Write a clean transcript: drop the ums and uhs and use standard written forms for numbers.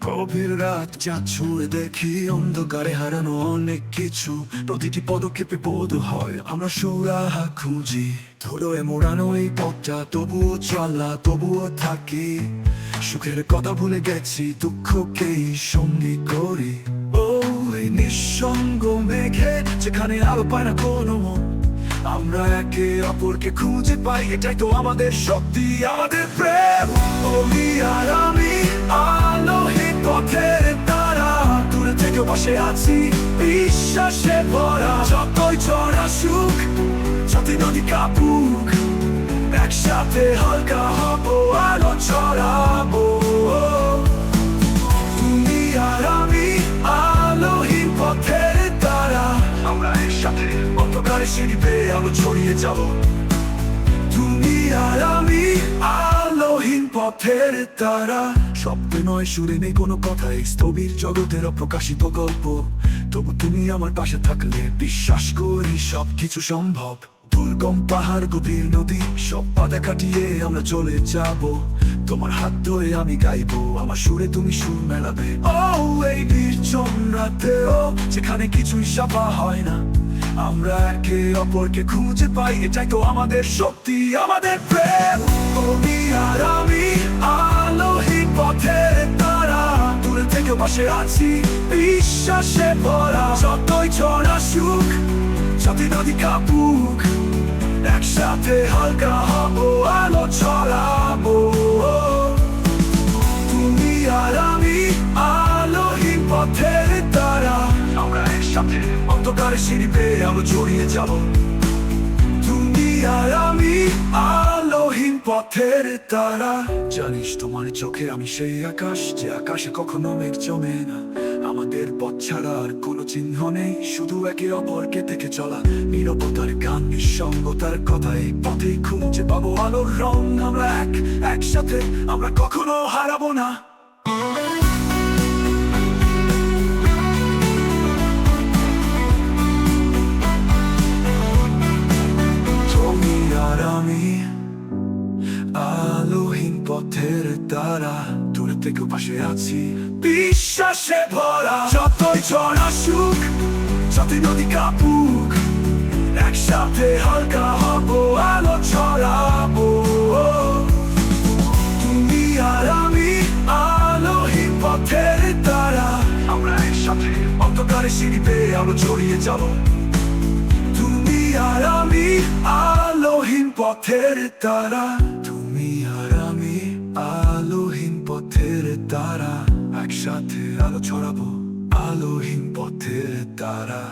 গভীর রাত যা ছুঁয়ে দেখি অন্ধকারে হারানো অনেক কিছু। প্রতিটি পদক্ষেপে বোধ হয় আমরা সুরাহা খুঁজি। ধুলোয় মোড়ানো এই পথটা তবুও চলা, তবুও থাকি। সুখের কথা ভুলে গেছি, দুঃখকেই সঙ্গী করি। ও এই নিঃসঙ্গ মেঘে যেখানে আলো পায় না কোনো মন, আমরা একে অপরকে খুঁজে পাই। এটাই তো আমাদের শক্তি, আমাদের প্রেম। তুমি আর আমি আলোহীন পথের তারা, দূরে থেকে বসে আছি বিশ্বাসে ভরা। যতই ঝড় আসুক, যতই নদী কাঁপুক, একসাথে হালকা হবো, আলো ছড়াবো। তুমি আর আমি আলোহীন পথের তারা, আমরা একসাথে অন্ধকারে সিঁড়ি বেয়ে আলো ছড়িয়ে যাব। তুমি আর আমি আলোহীন পথের তারা। শব্দে নয়, সুরে নেই কোনো কথাই, স্থবির জগতের অপ্রকাশিত গল্প। তবু তুমি আমার পাশে থাকলে বিশ্বাস করি সবকিছু সম্ভব। দুর্গম পাহাড়, গভীর নদী, সব বাধা কাটিয়ে আমরা চলে যাব। তোমার হাত ধরে আমি গাইবো, আমার সুরে তুমি সুর মেলাবে। ও এই নির্জন রাতেও যেখানে কিছুই সাফা হয় না, আমরা একে অপরকে খুঁজে পাই। এটাই তো আমাদের শক্তি, আমাদের প্রেম। তুমি আর আমি আলোহীন পথের তারা, দূরে থেকে বসে আছি বিশ্বাসে ভরা। যতই ঝড় আসুক, যতই নদী কাঁপুক, একসাথে হালকা হবো, আলো ছড়াবো। তুমি আর আমি আলোহীন পথের তারা, আমরা একসাথে অন্ধকারে সিঁড়ি বেয়ে আলো ছড়িয়ে যাব। তুমি আর আমি আলোহীন পথের তারা। জানিস তোমার চোখে আমি সেই আকাশ, যে আকাশে কখনো মেঘ জমে না। আমাদের পথ ছাড়া আর কোনো চিহ্ন নেই, শুধু একে অপরকে দেখে চলা। নীরবতার গান, নিঃসঙ্গতার কথা, এই পথেই খুঁজে পাবো আলোর রং। আমরা একসাথে, আমরা কখনো হারাবো না। তুমি আর আমি আলোহীন পথের তারা, দূরে থেকে পাশে আছি বিশ্বাসে ভরা। যতই ঝড় আসুক, যতই নদী কাঁপুক, একসাথে হালকা হবো, আলো ছড়াবো। তুমি আর আমি আলোহীন পথের তারা, আমরা একসাথে অন্ধকারে সিঁড়ি বেয়ে আলো ছড়িয়ে যাব। তুমি আর আমি আলোহীন পথের তারা, তুমি আর আমি আলোহীন পথের তারা, একসাথে আলো ছড়াবো, আলোহীন পথের তারা।